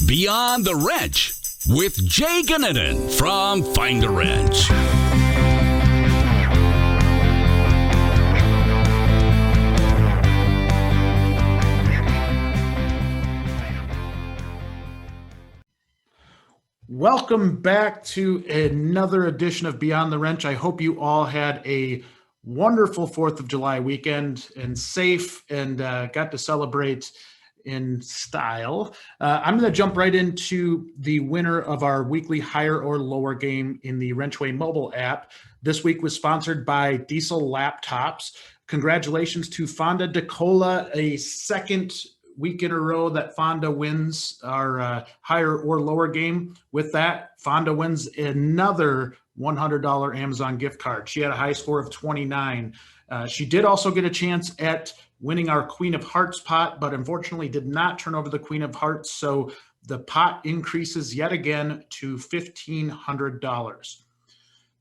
Beyond the Wrench with Jay Goninen from Find a Wrench. Welcome back to another edition of Beyond the Wrench. I hope you all had a wonderful 4th of July weekend and safe and got to celebrate in style. I'm going to jump right into the winner of our weekly higher or lower game in the WrenchWay mobile app. This week was sponsored by Diesel Laptops. Congratulations to Fonda DeCola, a second week in a row that Fonda wins our higher or lower game. With that, Fonda wins another $100 Amazon gift card. She had a high score of 29. She did also get a chance at winning our Queen of Hearts pot, but unfortunately did not turn over the Queen of Hearts. So the pot increases yet again to $1,500.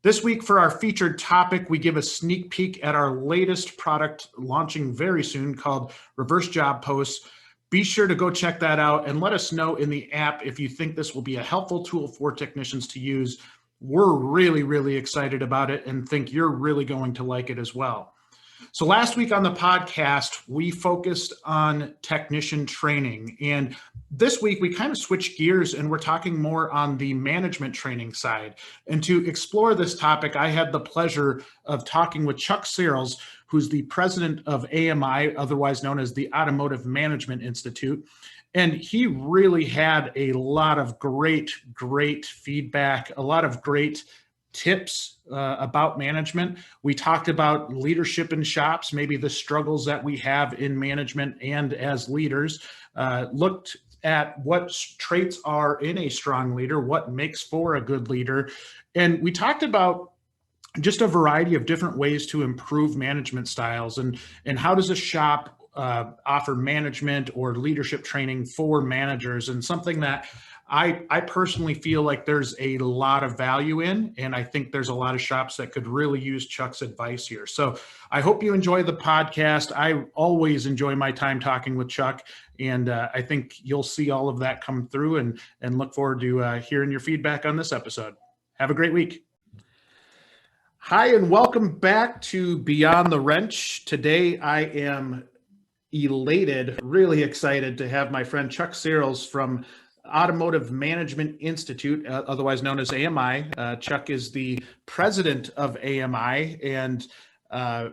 This week for our featured topic, we give a sneak peek at our latest product launching very soon called Reverse Job Posts. Be sure to go check that out and let us know in the app if you think this will be a helpful tool for technicians to use. We're really, really excited about it and think you're really going to like it as well. So last week on the podcast, we focused on technician training. And this week, we kind of switched gears and we're talking more on the management training side. And to explore this topic, I had the pleasure of talking with Chuck Searles, who's the president of AMI, otherwise known as the Automotive Management Institute. And he really had a lot of great feedback, a lot of great tips about management. We talked about leadership in shops, maybe the struggles that we have in management and as leaders, looked at what traits are in a strong leader, what makes for a good leader. And we talked about just a variety of different ways to improve management styles and how does a shop offer management or leadership training for managers, and something that I personally feel like there's a lot of value in, and I think there's a lot of shops that could really use Chuck's advice here. So I hope you enjoy the podcast. I always enjoy my time talking with Chuck, and I think you'll see all of that come through, and look forward to hearing your feedback on this episode. Have a great week. Hi, and welcome back to Beyond the Wrench. Today I am elated, really excited to have my friend Chuck Searles from Automotive Management Institute, otherwise known as AMI. Chuck is the president of AMI and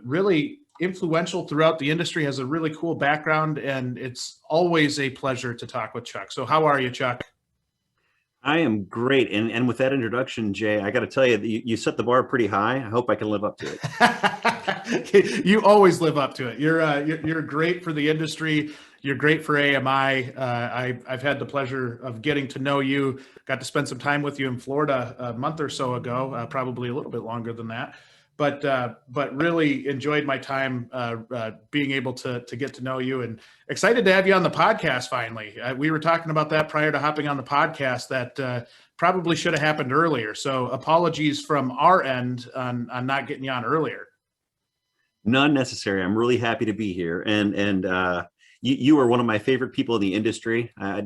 really influential throughout the industry, has a really cool background, and it's always a pleasure to talk with Chuck. So how are you, Chuck? I am great. And with that introduction, Jay, I got to tell you, you set the bar pretty high. I hope I can live up to it. You always live up to it. You're great for the industry. You're great for AMI. I've had the pleasure of getting to know you, got to spend some time with you in Florida a month or so ago, probably a little bit longer than that. But really enjoyed my time being able to get to know you, and excited to have you on the podcast finally. We were talking about that prior to hopping on the podcast, that probably should have happened earlier. So apologies from our end on not getting you on earlier. None necessary. I'm really happy to be here. And you are one of my favorite people in the industry. I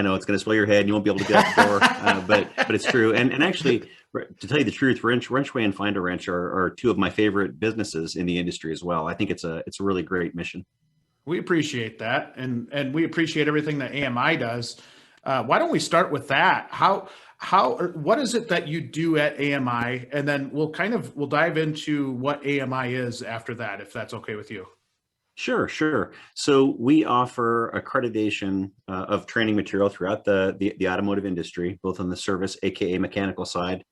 know it's going to swell your head and you won't be able to get out the door, but it's true. And actually, to tell you the truth, WrenchWay and Find a Wrench are two of my favorite businesses in the industry as well. I think it's a really great mission. We appreciate that, and we appreciate everything that AMI does. Why don't we start with that? What is it that you do at AMI, and then we'll dive into what AMI is after that, if that's okay with you. Sure. So we offer accreditation of training material throughout the automotive industry, both on the service, aka mechanical side,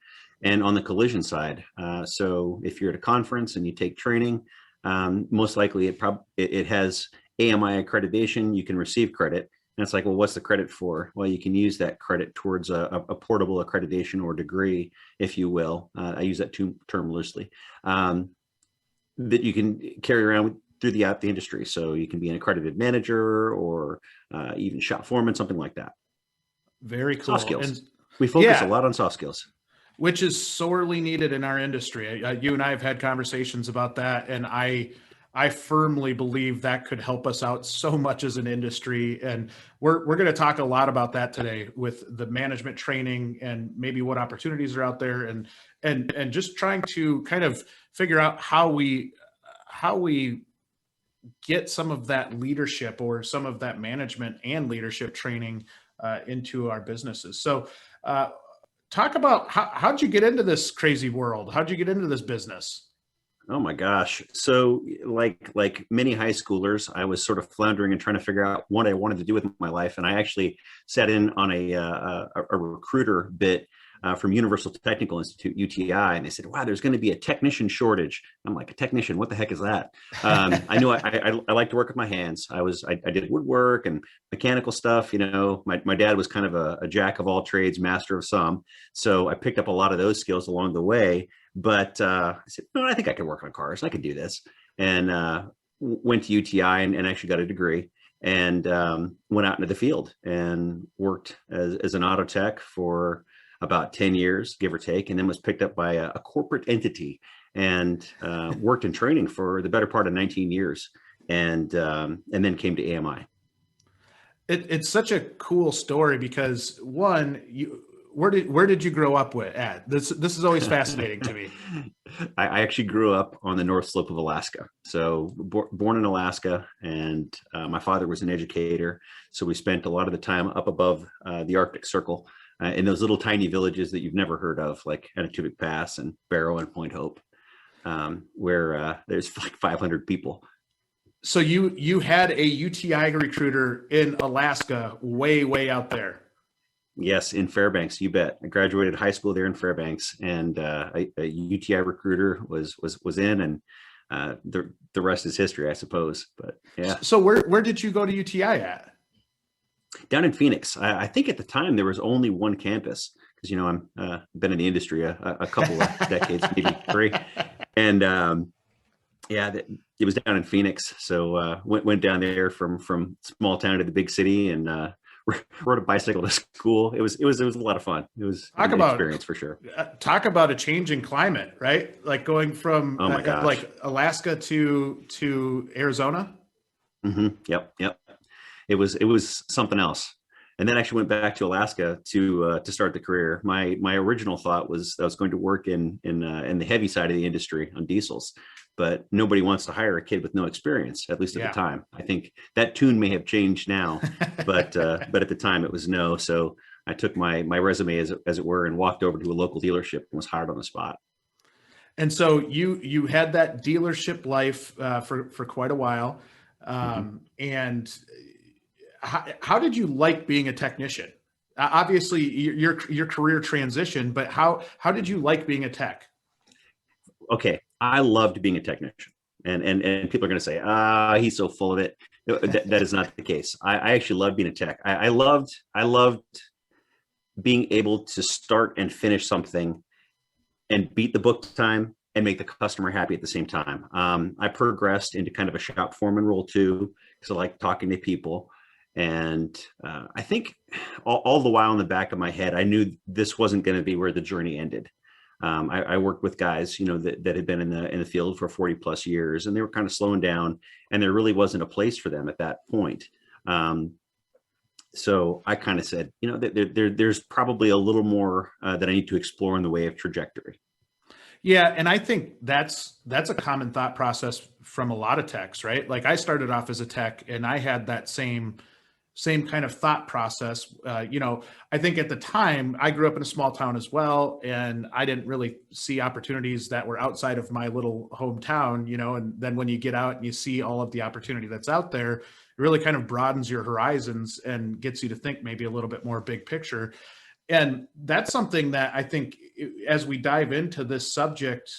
and on the collision side. So if you're at a conference and you take training, most likely it has AMI accreditation. You can receive credit, and it's like, well, what's the credit for? Well, you can use that credit towards a portable accreditation or degree, if you will. I use that term loosely, that you can carry around through the industry. So you can be an accredited manager or even shop foreman, something like that. Very cool. Soft skills. And we focus a lot on soft skills. Which is sorely needed in our industry. You and I have had conversations about that, and I I firmly believe that could help us out so much as an industry. And we're going to talk a lot about that today with the management training and maybe what opportunities are out there, and just trying to kind of figure out how we get some of that leadership or some of that management and leadership training into our businesses. So talk about how'd you get into this crazy world? How'd you get into this business? Oh my gosh. So like many high schoolers, I was sort of floundering and trying to figure out what I wanted to do with my life. And I actually sat in on a recruiter bit from Universal Technical Institute, UTI, and they said, wow, there's going to be a technician shortage. I'm like, a technician? What the heck is that? I knew I like to work with my hands. I did woodwork and mechanical stuff. You know, my dad was kind of a jack of all trades, master of some. So I picked up a lot of those skills along the way. But I said, no, I think I can work on cars. I can do this. And went to UTI and actually got a degree, and went out into the field and worked as an auto tech for about 10 years, give or take, and then was picked up by a corporate entity and worked in training for the better part of 19 years, and then came to AMI. It's such a cool story because one, where did you grow up at? This is always fascinating to me. I actually grew up on the North Slope of Alaska. So born in Alaska, and my father was an educator. So we spent a lot of the time up above the Arctic Circle in those little tiny villages that you've never heard of, like Etobicoke Pass and Barrow and Point Hope, where there's like 500 people. So you had a UTI recruiter in Alaska, way out there. Yes, in Fairbanks, you bet. I graduated high school there in Fairbanks, and a UTI recruiter was in, and the rest is history, I suppose. But yeah. So where did you go to UTI at? Down in Phoenix. I think at the time there was only one campus, because I'm been in the industry a couple of decades, maybe 3, and it was down in Phoenix. So went down there from small town to the big city, and rode a bicycle to school. It was a lot of fun. It was an experience for sure. Talk about a change in climate, right? Like going from like Alaska to Arizona. Mm-hmm. Yep. It was something else. And then actually went back to Alaska to start the career. My original thought was that I was going to work in the heavy side of the industry on diesels, but nobody wants to hire a kid with no experience, at least at the time. I think that tune may have changed now, but at the time it was no. So I took my resume as it were and walked over to a local dealership and was hired on the spot. And so you had that dealership life for quite a while, and how did you like being a technician? Obviously, your career transition, but how did you like being a tech? Okay, I loved being a technician, and people are going to say, he's so full of it. That is not the case. I actually loved being a tech. I loved being able to start and finish something and beat the book time and make the customer happy at the same time. I progressed into kind of a shop foreman role too, because I like talking to people. And I think all the while in the back of my head, I knew this wasn't going to be where the journey ended. I worked with guys, that had been in the field for 40 plus years, and they were kind of slowing down, and there really wasn't a place for them at that point. So I kind of said, there's probably a little more that I need to explore in the way of trajectory. Yeah. And I think that's a common thought process from a lot of techs, right? Like I started off as a tech and I had that same kind of thought process. I think at the time I grew up in a small town as well, and I didn't really see opportunities that were outside of my little hometown, and then when you get out and you see all of the opportunity that's out there, it really kind of broadens your horizons and gets you to think maybe a little bit more big picture. And that's something that I think as we dive into this subject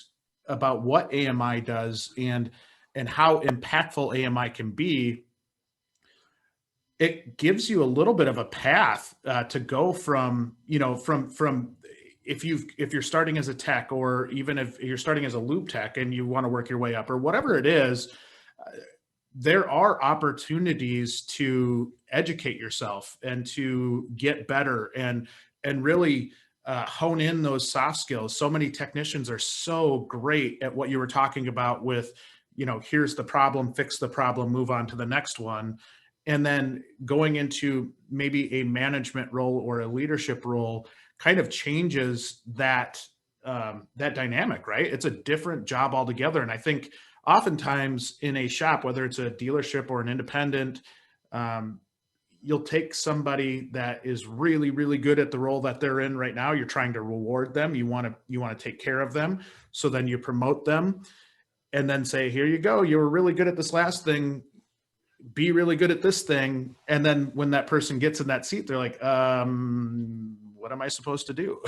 about what AMI does and how impactful AMI can be, it gives you a little bit of a path to go from if you're starting as a tech, or even if you're starting as a loop tech and you want to work your way up or whatever it is, there are opportunities to educate yourself and to get better and really hone in those soft skills. So many technicians are so great at what you were talking about with here's the problem, fix the problem, move on to the next one. And then going into maybe a management role or a leadership role kind of changes that dynamic, right? It's a different job altogether. And I think oftentimes in a shop, whether it's a dealership or an independent, you'll take somebody that is really, really good at the role that they're in right now. You're trying to reward them. You want to take care of them. So then you promote them and then say, here you go. You were really good at this last thing. Be really good at this thing. And then when that person gets in that seat, they're like, what am I supposed to do?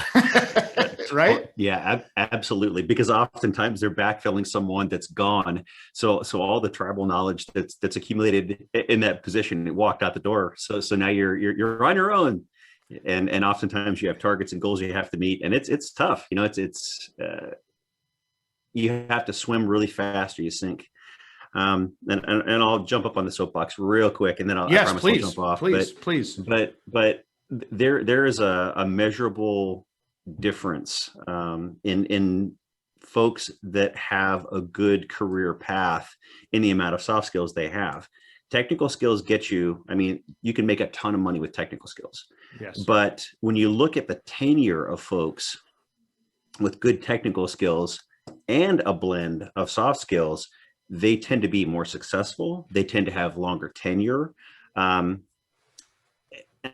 Right? Yeah, absolutely. Because oftentimes they're backfilling someone that's gone. So all the tribal knowledge that's accumulated in that position, it walked out the door. So now you're on your own. And oftentimes you have targets and goals you have to meet. And it's tough. You have to swim really fast or you sink. And I'll jump up on the soapbox real quick, and then I promise I'll jump off. Please. But there is a measurable difference in folks that have a good career path in the amount of soft skills they have. Technical skills get you. I mean, you can make a ton of money with technical skills. Yes. But when you look at the tenure of folks with good technical skills and a blend of soft skills, they tend to be more successful. They tend to have longer tenure. And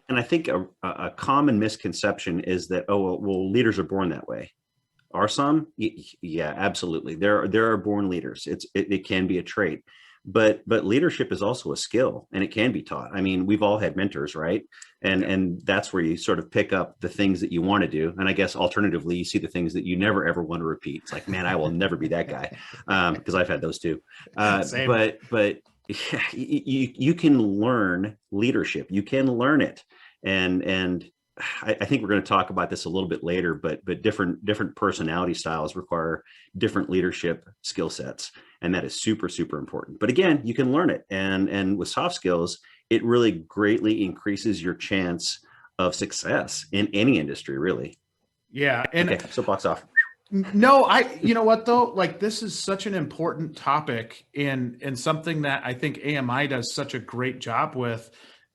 I think a common misconception is that, well, leaders are born that way. Are some? Yeah, absolutely. There are born leaders. It can be a trait, but leadership is also a skill, and it can be taught. I mean, we've all had mentors, right? And that's where you sort of pick up the things that you want to do. And I guess alternatively, you see the things that you never ever want to repeat. It's like, man, I will never be that guy, because I've had those too. But yeah, you can learn leadership. You can learn it, and I think we're going to talk about this a little bit later. But different personality styles require different leadership skill sets, and that is super, super important. But again, you can learn it, and with soft skills, it really greatly increases your chance of success in any industry, really. Yeah. And okay, soapbox off. No, you know what though? Like, this is such an important topic and something that I think AMI does such a great job with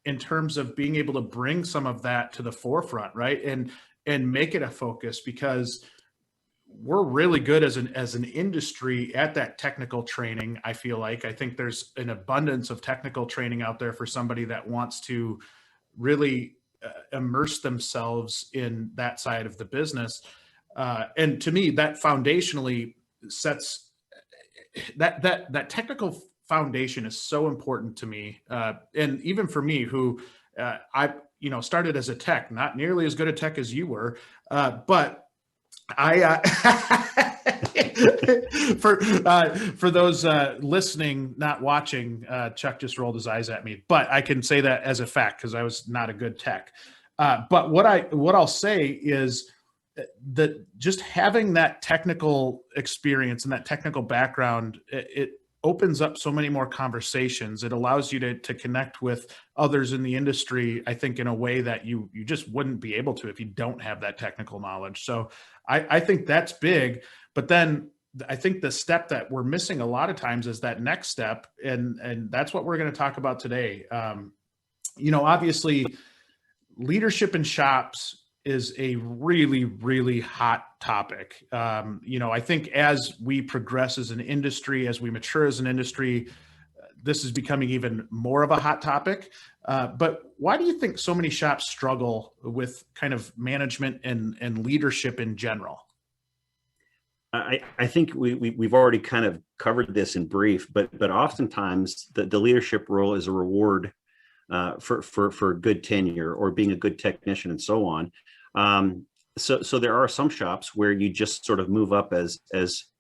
in terms of being able to bring some of that to the forefront, right? And make it a focus, because we're really good as an industry at that technical training. I think there's an abundance of technical training out there for somebody that wants to really immerse themselves in that side of the business. And to me, that foundationally sets that technical foundation is so important to me. And even for me, who I started as a tech, not nearly as good a tech as you were, but I for those listening, not watching, Chuck just rolled his eyes at me, but I can say that as a fact because I was not a good tech. But what I'll say is that just having that technical experience and that technical background, it opens up so many more conversations. It allows you to connect with others in the industry, I think, in a way that you just wouldn't be able to if you don't have that technical knowledge. So I think that's big. But then I think the step that we're missing a lot of times is that next step. And that's what we're going to talk about today. Obviously, leadership in shops is a really, really hot topic. I think as we progress as an industry, as we mature as an industry, this is becoming even more of a hot topic. But why do you think so many shops struggle with kind of management and leadership in general? I think we've already kind of covered this in brief, but oftentimes the leadership role is a reward for good tenure or being a good technician and so on. So there are some shops where you just sort of move up as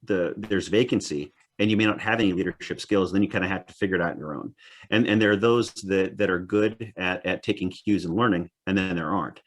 there's vacancy and you may not have any leadership skills. Then you kind of have to figure it out on your own. And there are those that are good at taking cues and learning, and then there aren't.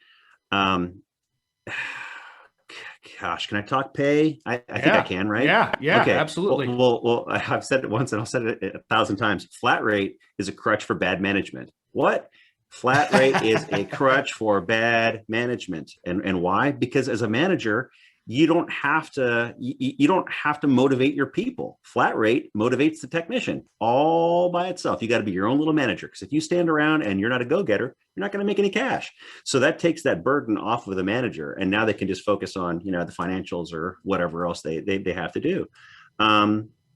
Gosh, can I talk pay? I think I can, right? Yeah, okay. Absolutely. Well, I've said it once and I'll say it 1,000 times. Flat rate is a crutch for bad management. What? Flat rate is a crutch for bad management. And why? Because as a manager, you don't have to motivate your people. Flat rate motivates the technician all by itself. You got to be your own little manager, because if you stand around and you're not a go-getter, you're not going to make any cash. So that takes that burden off of the manager, and now they can just focus on the financials or whatever else they have to do.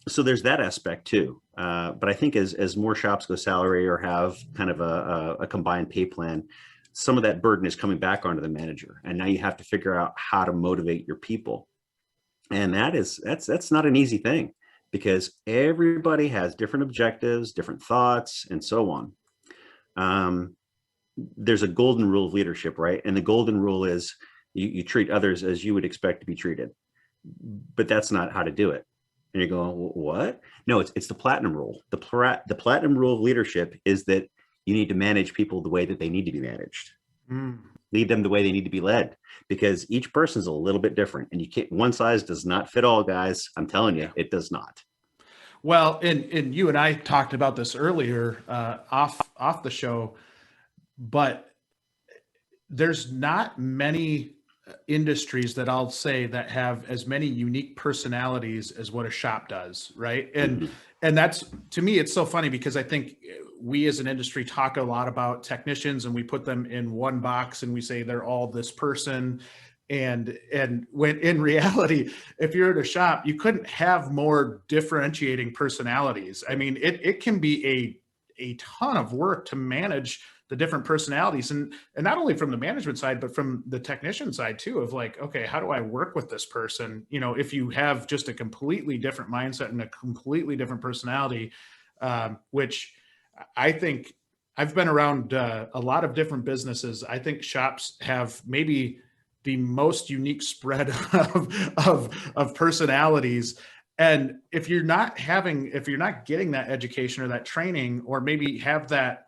So there's that aspect too. But I think as more shops go salary or have kind of a combined pay plan, some of that burden is coming back onto the manager, and now you have to figure out how to motivate your people. And that's not an easy thing, because everybody has different objectives, different thoughts, and so on. There's a golden rule of leadership, right? And the golden rule is you treat others as you would expect to be treated, but that's not how to do it. And you're going, what? No, it's the platinum rule. The platinum rule of leadership is that you need to manage people the way that they need to be managed. Lead them the way they need to be led, because each person's a little bit different, and you can't, one size does not fit all, guys. I'm telling you, it does not. Well, and you and I talked about this earlier off the show, but there's not many industries that I'll say that have as many unique personalities as what a shop does, right? And that's, to me, it's so funny, because I think we as an industry talk a lot about technicians, and we put them in one box and we say they're all this person. And when in reality, if you're at a shop, you couldn't have more differentiating personalities. I mean, it can be a ton of work to manage the different personalities, and not only from the management side, but from the technician side too, of like, okay, how do I work with this person? If you have just a completely different mindset and a completely different personality, which I think I've been around a lot of different businesses. I think shops have maybe the most unique spread of personalities. And if you're not getting that education or that training, or maybe have that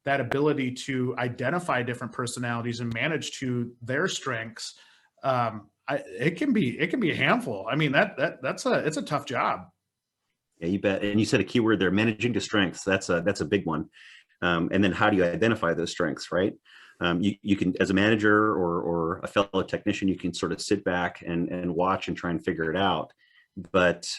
ability to identify different personalities and manage to their strengths, it can be a handful. I mean, it's a tough job. Yeah, you bet. And you said a key word there, managing to strengths. That's a big one. And then how do you identify those strengths, right? You can, as a manager or a fellow technician, you can sort of sit back and watch and try and figure it out. But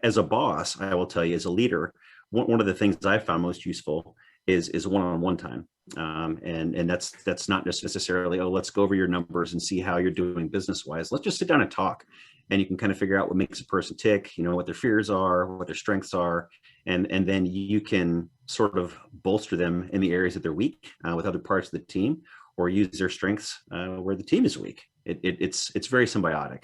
as a boss, I will tell you, as a leader, one of the things I found most useful is one-on-one time. And that's not just necessarily, oh, let's go over your numbers and see how you're doing business-wise. Let's just sit down and talk. And you can kind of figure out what makes a person tick, what their fears are, what their strengths are. And then you can sort of bolster them in the areas that they're weak with other parts of the team, or use their strengths where the team is weak. It's very symbiotic.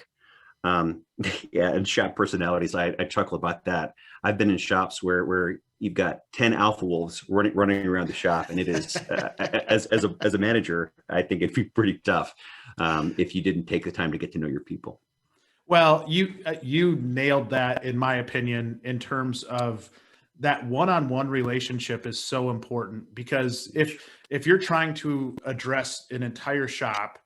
Yeah, and shop personalities, I chuckle about that. I've been in shops where you've got 10 alpha wolves running around the shop, and it is as a manager, I think it'd be pretty tough if you didn't take the time to get to know your people. Well, you nailed that, in my opinion, in terms of that one-on-one relationship is so important, because if you're trying to address an entire shop,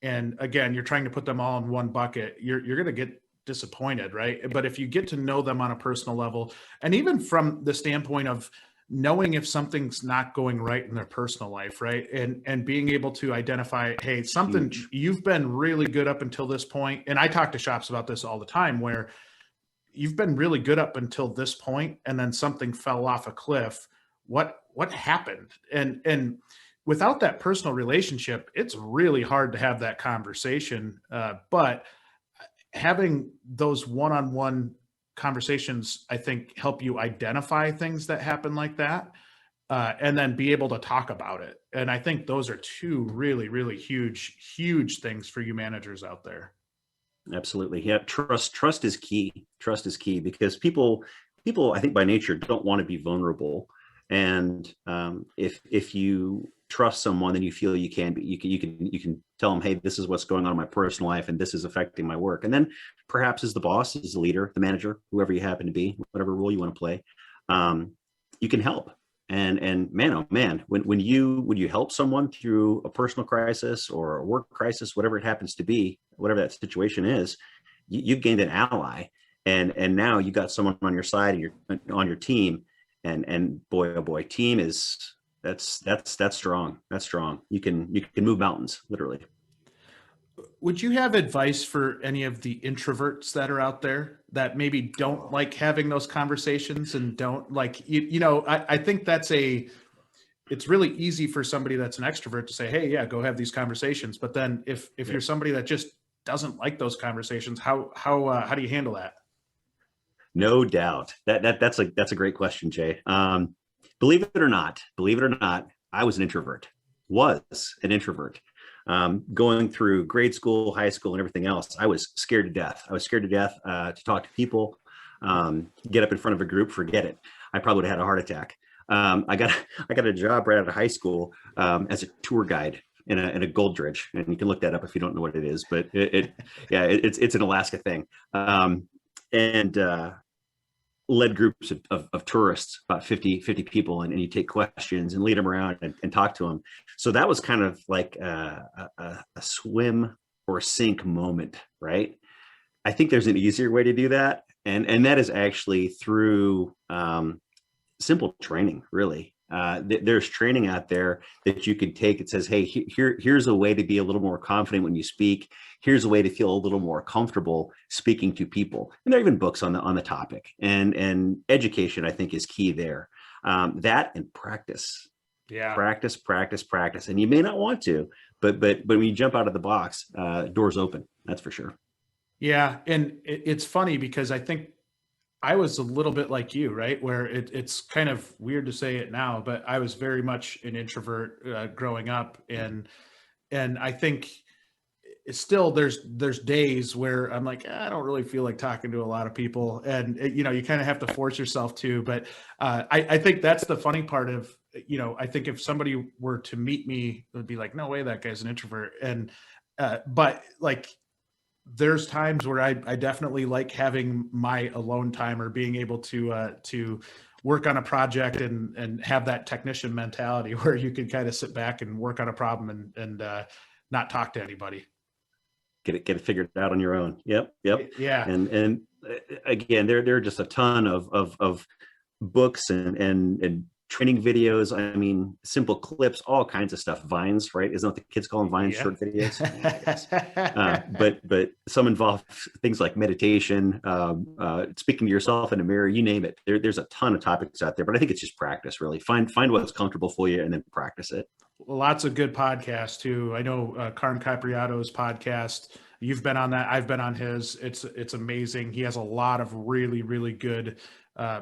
and again, you're trying to put them all in one bucket, you're going to get disappointed, right? But if you get to know them on a personal level, and even from the standpoint of knowing if something's not going right in their personal life, right? And being able to identify, hey, something you've been really good up until this point. And I talk to shops about this all the time, where you've been really good up until this point, and then something fell off a cliff. What happened? And without that personal relationship, it's really hard to have that conversation. But having those one-on-one conversations, I think, help you identify things that happen like that, and then be able to talk about it. And I think those are two really, really huge things for you managers out there. Absolutely. Yeah. Trust is key. Trust is key, because people, I think by nature, don't want to be vulnerable. And if you trust someone, then you feel you can tell them, hey, this is what's going on in my personal life, and this is affecting my work. And then perhaps as the boss, as the leader, the manager, whoever you happen to be, whatever role you want to play, you can help. And man, oh man, when you help someone through a personal crisis or a work crisis, whatever it happens to be, whatever that situation is, you've gained an ally, and now you got someone on your side, and you're on your team, and boy, oh boy, team is that's strong. That's strong. You can move mountains, literally. Would you have advice for any of the introverts that are out there that maybe don't like having those conversations and don't like, I think it's really easy for somebody that's an extrovert to say, hey, yeah, go have these conversations. But then if you're somebody that just doesn't like those conversations, how do you handle that? No doubt. That's a great question, Jay. Believe it or not, I was an introvert. Going through grade school, high school, and everything else, I was scared to death. To talk to people, get up in front of a group, forget it. I probably would have had a heart attack. I got a job right out of high school as a tour guide in a Goldridge, and you can look that up if you don't know what it is. But it's an Alaska thing, and led groups of tourists, about 50 people, and you take questions and lead them around and talk to them. So that was kind of like a swim or sink moment, right? I think there's an easier way to do that, and that is actually through simple training, really. There's training out there that you could take. It says, hey, here's a way to be a little more confident when you speak. Here's a way to feel a little more comfortable speaking to people. And there are even books on the topic. And education, I think, is key there. That and practice. Yeah. Practice. And you may not want to, but when you jump out of the box, doors open. That's for sure. Yeah. And it's funny because I think I was a little bit like you, right? Where it's kind of weird to say it now, but I was very much an introvert growing up, and I think it's still there's days where I'm like, I don't really feel like talking to a lot of people, and you kind of have to force yourself to. But I think that's the funny part of I think if somebody were to meet me, it would be like, no way, that guy's an introvert, and but like, there's times where I definitely like having my alone time or being able to work on a project and have that technician mentality where you can kind of sit back and work on a problem and not talk to anybody. Get it figured out on your own. Yep. Yeah. And again, there are just a ton of books and training videos. I mean, simple clips, all kinds of stuff. Vines, right? Isn't that what the kids call them? Vines, yeah. Short videos. But some involve things like meditation, speaking to yourself in a mirror, you name it. There's a ton of topics out there, but I think it's just practice, really. Find what's comfortable for you and then practice it. Lots of good podcasts too. I know Carm Capriotto's podcast. You've been on that. I've been on his. It's amazing. He has a lot of really, really good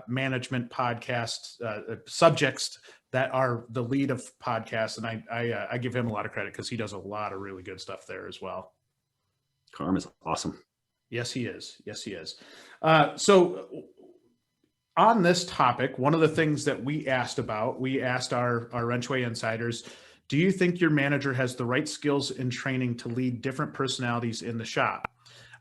management podcasts, subjects that are the lead of podcasts. And I give him a lot of credit because he does a lot of really good stuff there as well. Carm is awesome. Yes, he is. So on this topic, one of the things that we asked our WrenchWay insiders, do you think your manager has the right skills and training to lead different personalities in the shop?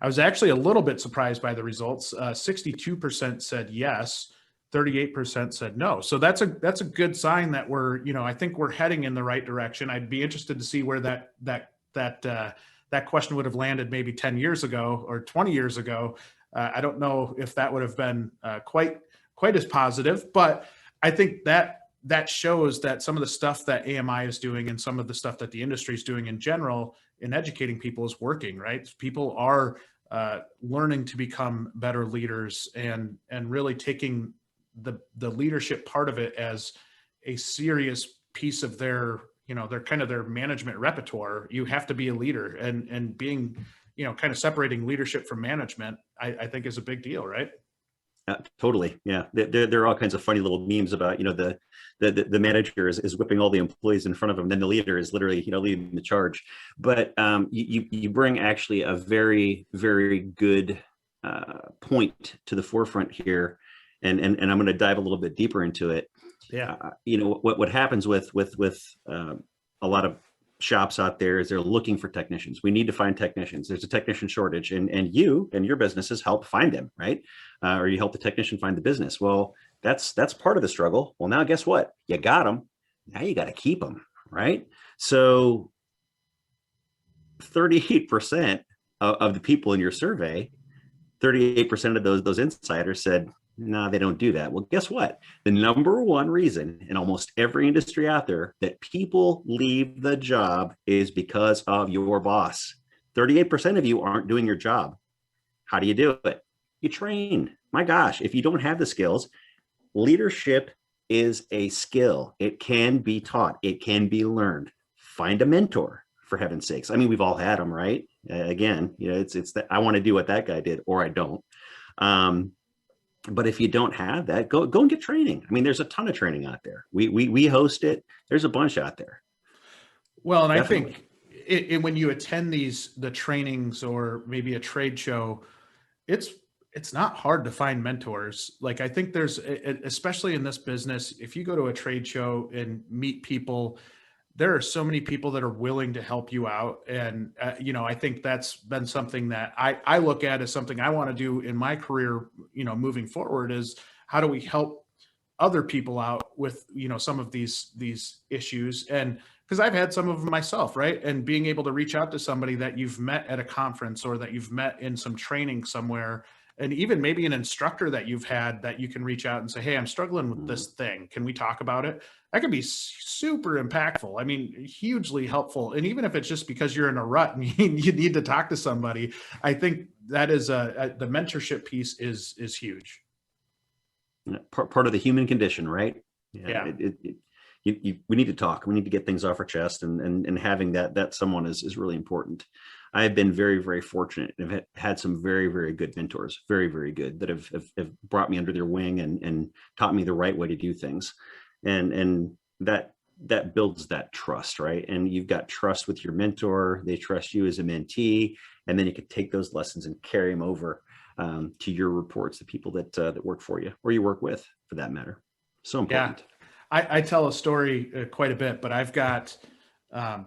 I was actually a little bit surprised by the results. 62% said yes, 38% said no. So that's a good sign that we're, I think we're heading in the right direction. I'd be interested to see where that question would have landed maybe 10 years ago or 20 years ago. I don't know if that would have been quite as positive, but I think that shows that some of the stuff that AMI is doing and some of the stuff that the industry is doing in general in educating people is working, right? People are learning to become better leaders and really taking the leadership part of it as a serious piece of their kind of their management repertoire. You have to be a leader, and being, kind of separating leadership from management, I think is a big deal, right? Totally. Yeah. There are all kinds of funny little memes about, the manager is whipping all the employees in front of him. Then the leader is literally, leading the charge. But you bring actually a very, very good point to the forefront here. And I'm going to dive a little bit deeper into it. Yeah. What happens with a lot of shops out there is they're looking for technicians. We need to find technicians. There's a technician shortage, and you and your businesses help find them, right? Or you help the technician find the business. Well, that's part of the struggle. Well, now guess what? You got them. Now you got to keep them, right? So 38% of the people in your survey, 38% of those insiders said, no, they don't do that. Well, guess what? The number one reason in almost every industry out there that people leave the job is because of your boss. 38% of you aren't doing your job. How do you do it? You train. My gosh, if you don't have the skills, leadership is a skill. It can be taught. It can be learned. Find a mentor, for heaven's sakes. I mean, we've all had them, right? Again, it's that I want to do what that guy did, or I don't. But if you don't have that, go and get training. I mean, there's a ton of training out there. We host it. There's a bunch out there. Well, and Definitely. I think when you attend the trainings or maybe a trade show, it's not hard to find mentors. Like, I think there's, especially in this business, if you go to a trade show and meet people, there are so many people that are willing to help you out. And, I think that's been something that I look at as something I want to do in my career, moving forward, is how do we help other people out with, some of these issues. And because I've had some of them myself, right? And being able to reach out to somebody that you've met at a conference or that you've met in some training somewhere, and even maybe an instructor that you've had that you can reach out and say, hey, I'm struggling with this thing. Can we talk about it? That can be super impactful. I mean, hugely helpful. And even if it's just because you're in a rut and you need to talk to somebody, I think that is the mentorship piece is huge. Part of the human condition, right? Yeah. We need to talk. We need to get things off our chest, and having that someone is really important. I have been very, very fortunate and have had some very, very good mentors, very, very good, that have brought me under their wing and taught me the right way to do things. And that builds that trust, right? And you've got trust with your mentor. They trust you as a mentee, and then you can take those lessons and carry them over to your reports, the people that work for you or you work with, for that matter. So important. Yeah. I tell a story quite a bit, but I've got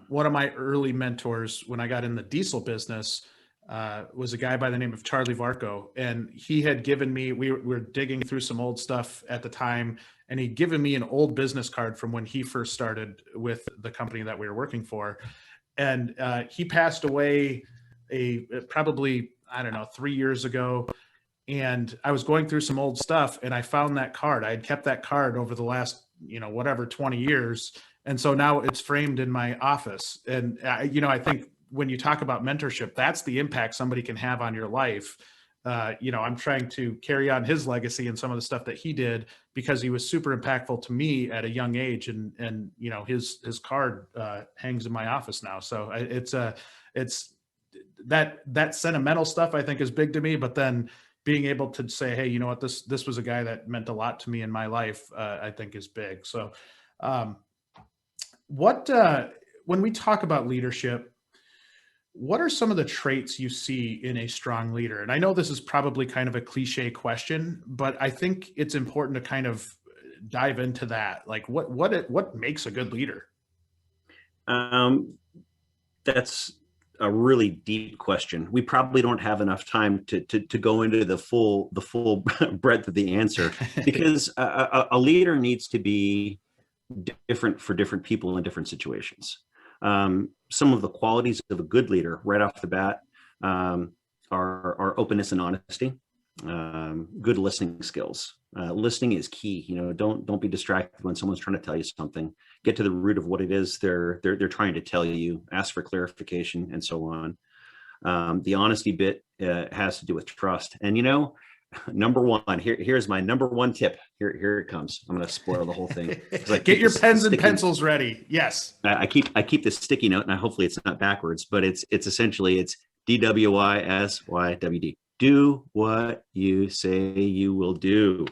one of my early mentors when I got in the diesel business was a guy by the name of Charlie Varco. And he had given me, we were digging through some old stuff at the time, and he'd given me an old business card from when he first started with the company that we were working for. And he passed away probably, I don't know, 3 years ago. And I was going through some old stuff and I found that card. I had kept that card over the last, 20 years. And so now it's framed in my office. And, I think when you talk about mentorship, that's the impact somebody can have on your life. I'm trying to carry on his legacy and some of the stuff that he did because he was super impactful to me at a young age. And his card hangs in my office now. So it's that sentimental stuff I think is big to me, but then being able to say, hey, you know what, this was a guy that meant a lot to me in my life, I think is big. So when we talk about leadership, what are some of the traits you see in a strong leader? And I know this is probably kind of a cliche question, but I think it's important to kind of dive into that. Like what makes a good leader? That's a really deep question. We probably don't have enough time to go into the full breadth of the answer, because a leader needs to be different for different people in different situations. Some of the qualities of a good leader right off the bat are openness and honesty, good listening skills. Listening is key. Don't be distracted when someone's trying to tell you something. Get to the root of what it is they're trying to tell you. Ask for clarification, and so on. The honesty bit has to do with trust. And number one, here's my number one tip. Here it comes. I'm going to spoil the whole thing. Get your pens and pencils ready. Yes. I keep this sticky note, and hopefully it's not backwards, but it's essentially DWISYWD. Do what you say you will do.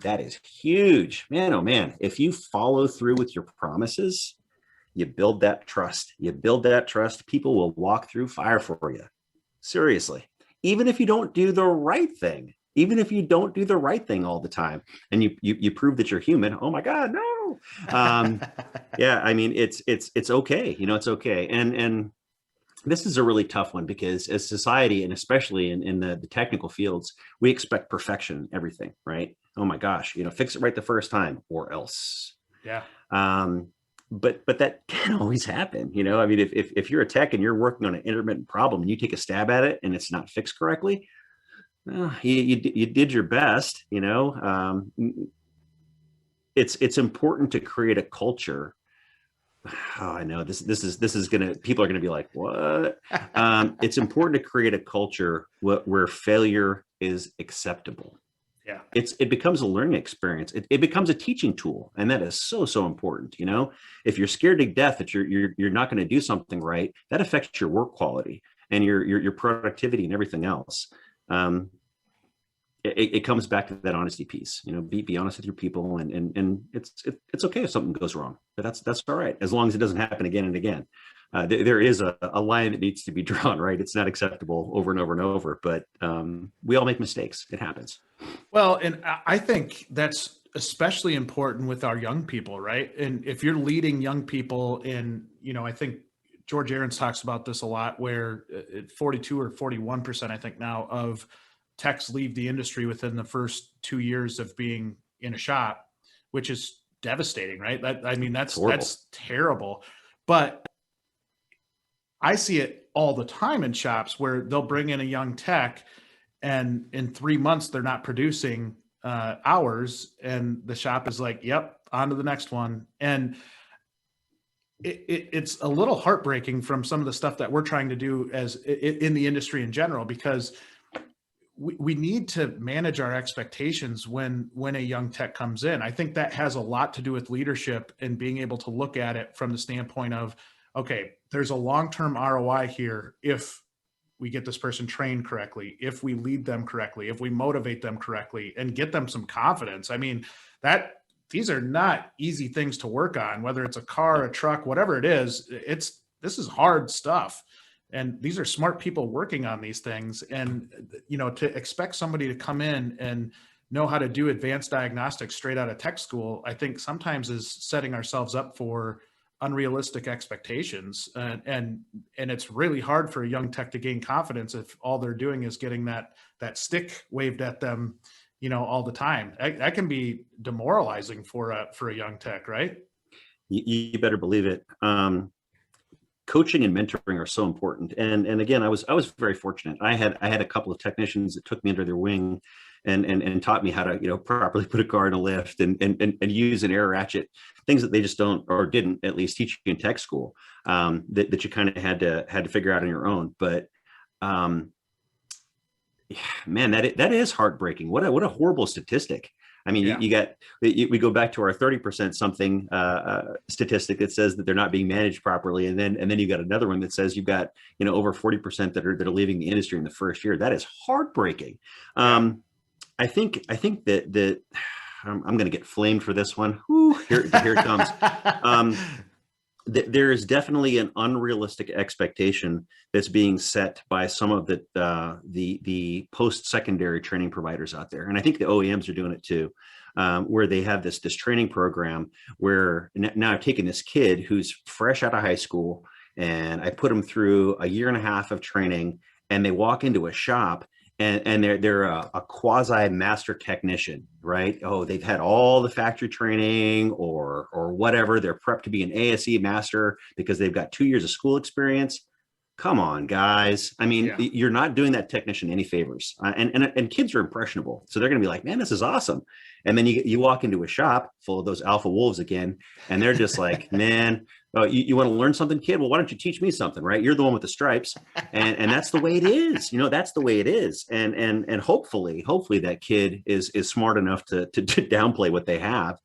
That is huge, man. Oh man. If you follow through with your promises, you build that trust. People will walk through fire for you. Seriously. Even if you don't do the right thing, all the time, and you prove that you're human. Oh my God, no. Yeah. I mean, it's okay. It's okay. And this is a really tough one, because as society, and especially in the technical fields, we expect perfection in everything, right? Oh my gosh, fix it right the first time or else. Yeah. But that can't always happen. I mean, if you're a tech and you're working on an intermittent problem and you take a stab at it and it's not fixed correctly, you did your best. It's important to create a culture oh, I know this is gonna, people are gonna be like, what? It's important to create a culture where failure is acceptable. Yeah. It becomes a learning experience. It becomes a teaching tool, and that is so important. If you're scared to death that you're not going to do something right, that affects your work quality and your productivity and everything else. It comes back to that honesty piece. Be honest with your people, and it's okay if something goes wrong, but that's all right as long as it doesn't happen again and again. There is a line that needs to be drawn, right? It's not acceptable over and over and over, but we all make mistakes. It happens. Well, and I think that's especially important with our young people, right? And if you're leading young people in, I think George Ahrens talks about this a lot, where 42 or 41%, I think now, of techs leave the industry within the first 2 years of being in a shop, which is devastating, right? That's terrible. But I see it all the time in shops where they'll bring in a young tech, and in 3 months they're not producing hours, and the shop is like, yep, on to the next one. And it's a little heartbreaking from some of the stuff that we're trying to do in the industry in general, because we need to manage our expectations when a young tech comes in. I think that has a lot to do with leadership and being able to look at it from the standpoint of, okay, there's a long-term ROI here if we get this person trained correctly, if we lead them correctly, if we motivate them correctly and get them some confidence. I mean, these are not easy things to work on, whether it's a car, a truck, whatever it is. This is hard stuff. And these are smart people working on these things. And, to expect somebody to come in and know how to do advanced diagnostics straight out of tech school, I think sometimes is setting ourselves up for unrealistic expectations. And it's really hard for a young tech to gain confidence if all they're doing is getting that stick waved at them, all the time. That can be demoralizing for a young tech, right? You better believe it. Coaching and mentoring are so important. And again, I was very fortunate. I had a couple of technicians that took me under their wing and taught me how to, properly put a car in a lift and use an air ratchet, things that they just don't, or didn't at least teach you in tech school, that you kind of had to figure out on your own. But yeah, man, that is heartbreaking. What a horrible statistic. I mean, yeah. We go back to our 30% something statistic that says that they're not being managed properly, and then you got another one that says you've got over 40% that are leaving the industry in the first year. That is heartbreaking. Yeah. I think that I'm going to get flamed for this one. Whew, here it comes. There is definitely an unrealistic expectation that's being set by some of the post-secondary training providers out there. And I think the OEMs are doing it too, where they have this training program where now I've taken this kid who's fresh out of high school and I put them through a year and a half of training, and they walk into a shop and they're a quasi master technician, right? Oh, they've had all the factory training or whatever. They're prepped to be an ASE master because they've got 2 years of school experience. Come on, guys. I mean, You're not doing that technician any favors. And kids are impressionable. So they're going to be like, man, this is awesome. And then you walk into a shop full of those alpha wolves again, and they're just like, man, oh, you want to learn something, kid? Well, why don't you teach me something, right? You're the one with the stripes. And that's the way it is. That's the way it is. And hopefully that kid is smart enough to downplay what they have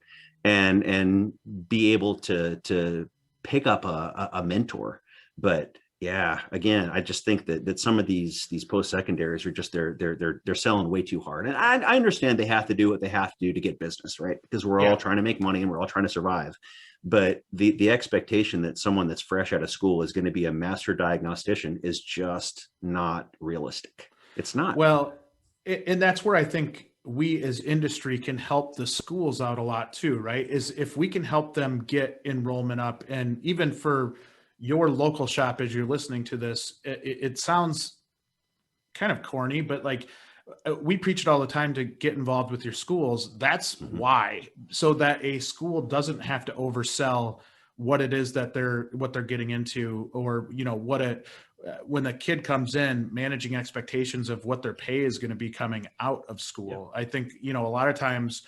and be able to pick up a mentor. But yeah, again, I just think that some of these post-secondaries are just they're selling way too hard. And I understand they have to do what they have to do to get business, right? Because we're all trying to make money and we're all trying to survive. But the expectation that someone that's fresh out of school is going to be a master diagnostician is just not realistic. It's not. Well, and that's where I think we as industry can help the schools out a lot too, right? Is if we can help them get enrollment up, and even for your local shop, as you're listening to this, it sounds kind of corny, but like we preach it all the time to get involved with your schools. That's why, so that a school doesn't have to oversell what it is that they're getting into, or, when the kid comes in, managing expectations of what their pay is going to be coming out of school. Yeah. I think, a lot of times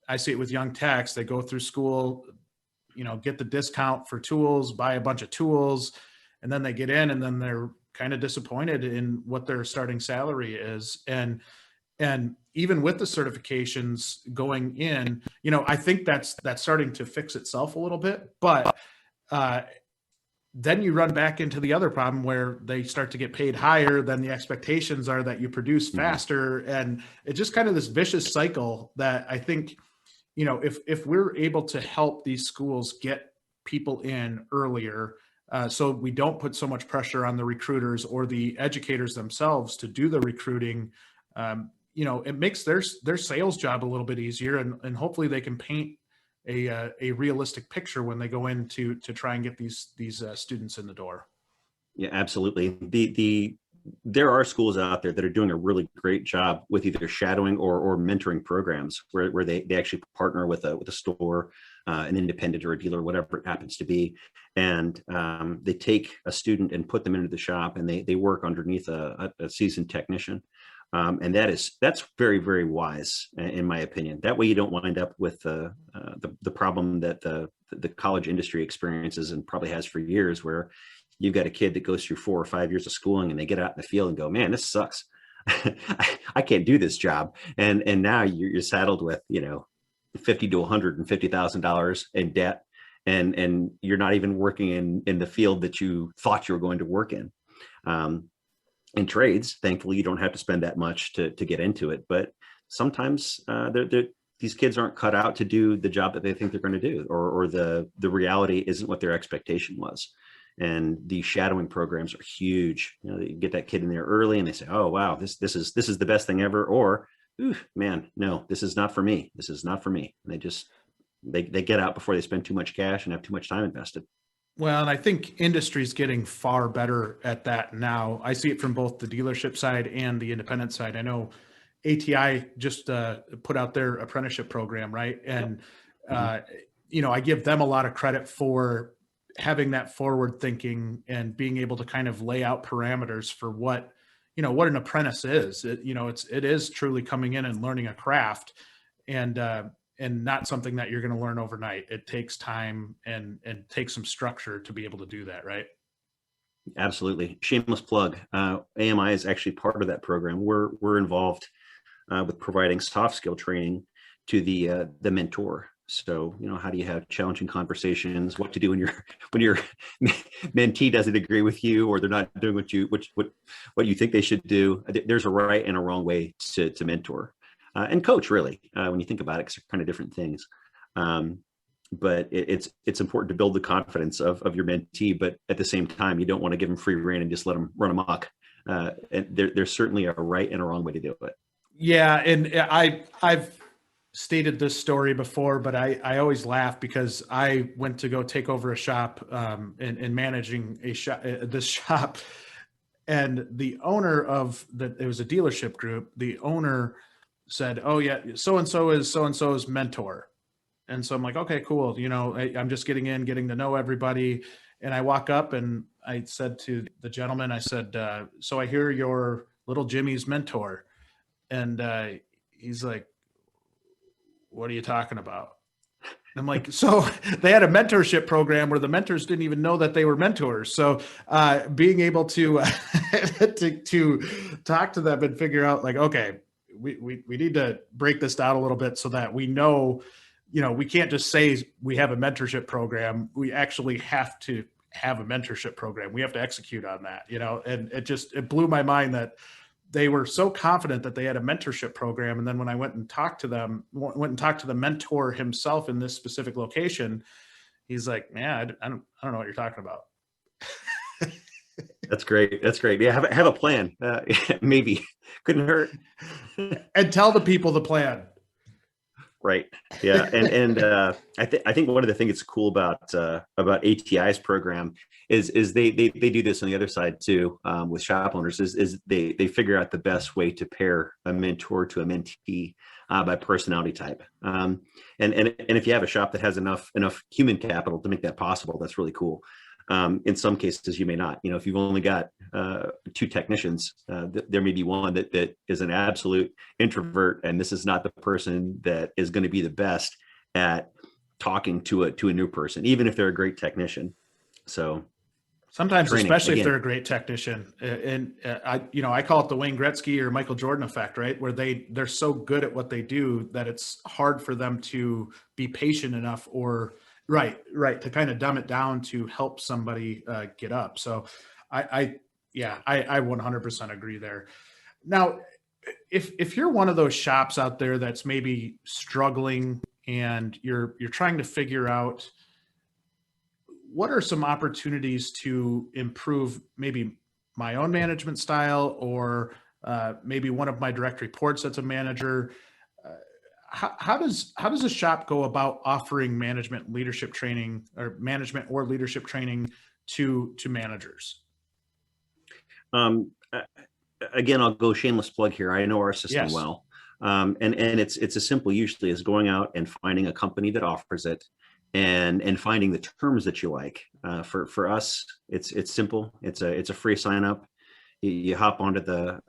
I see it with young techs, they go through school, get the discount for tools, buy a bunch of tools, and then they get in and then they're kind of disappointed in what their starting salary is. And even with the certifications going in, I think that's starting to fix itself a little bit, but then you run back into the other problem where they start to get paid higher than the expectations are that you produce faster. And it's just kind of this vicious cycle that I think, if we're able to help these schools get people in earlier, so we don't put so much pressure on the recruiters or the educators themselves to do the recruiting, it makes their sales job a little bit easier, and hopefully they can paint a realistic picture when they go in to try and get these students in the door. Yeah, absolutely. There are schools out there that are doing a really great job with either shadowing or mentoring programs where they actually partner with a store, an independent or a dealer, whatever it happens to be. And they take a student and put them into the shop, and they work underneath a seasoned technician. And that's very, very wise, in my opinion. That way you don't wind up with the problem that the college industry experiences and probably has for years, where you've got a kid that goes through 4 or 5 years of schooling and they get out in the field and go, man, this sucks. I can't do this job. And now you're saddled with, $50,000 to $150,000 in debt, and you're not even working in the field that you thought you were going to work in. In trades, thankfully, you don't have to spend that much to get into it. But sometimes these kids aren't cut out to do the job that they think they're going to do, or the reality isn't what their expectation was. And these shadowing programs are huge. You get that kid in there early, and they say, "Oh, wow, this is the best thing ever," or, "Ooh, man, no, this is not for me. This is not for me." And they get out before they spend too much cash and have too much time invested. Well, and I think industry's getting far better at that now. I see it from both the dealership side and the independent side. I know ATI just put out their apprenticeship program, right? And, I give them a lot of credit for having that forward thinking and being able to kind of lay out parameters for what an apprentice is. It is truly coming in and learning a craft, and not something that you're going to learn overnight. It takes time and takes some structure to be able to do that, right? Absolutely. Shameless plug. AMI is actually part of that program. We're involved with providing soft skill training to the mentor. So, how do you have challenging conversations? What to do when your mentee doesn't agree with you, or they're not doing what you think they should do? There's a right and a wrong way to mentor and coach, really, when you think about it, because they're kind of different things. But it's important to build the confidence of your mentee, but at the same time, you don't want to give them free rein and just let them run amok. And there's certainly a right and a wrong way to do it. Yeah, and I've stated this story before, but I always laugh because I went to go take over a shop and managing this shop, and the owner of it was a dealership group. The owner said, "Oh yeah, so and so's mentor," and so I'm like, "Okay, cool." I'm just getting to know everybody, and I walk up and I said to the gentleman, I said, "So I hear you're little Jimmy's mentor," and he's like, "What are you talking about?" And I'm like, so they had a mentorship program where the mentors didn't even know that they were mentors. So being able to to talk to them and figure out, like, okay, we need to break this down a little bit so that we know, we can't just say we have a mentorship program. We actually have to have a mentorship program. We have to execute on that, and it blew my mind that they were so confident that they had a mentorship program. And then when I went and talked to the mentor himself in this specific location, he's like, "Man, I don't know what you're talking about." That's great. Yeah. Have a plan. Maybe couldn't hurt. And tell the people the plan. Right. Yeah. And I think one of the things that's cool about ATI's program is they do this on the other side too, with shop owners is they figure out the best way to pair a mentor to a mentee by personality type. And if you have a shop that has enough human capital to make that possible, that's really cool. In some cases, you may not. If you've only got 2 technicians, there may be one that is an absolute introvert, and this is not the person that is going to be the best at talking to a new person, even if they're a great technician. So sometimes, training, especially again, if they're a great technician, and I call it the Wayne Gretzky or Michael Jordan effect, right? Where they're so good at what they do that it's hard for them to be patient enough, or right, to kind of dumb it down to help somebody get up. So, I 100% agree there. Now, if you're one of those shops out there that's maybe struggling and you're trying to figure out what are some opportunities to improve maybe my own management style, or maybe one of my direct reports that's a manager, how does a shop go about offering management leadership training, or management or leadership training to managers? Um, Again, I'll go shameless plug here. I know our system Yes. well. And it's as simple usually as going out and finding a company that offers it, and finding the terms that you like. For us, it's simple. It's a free sign up. You hop onto the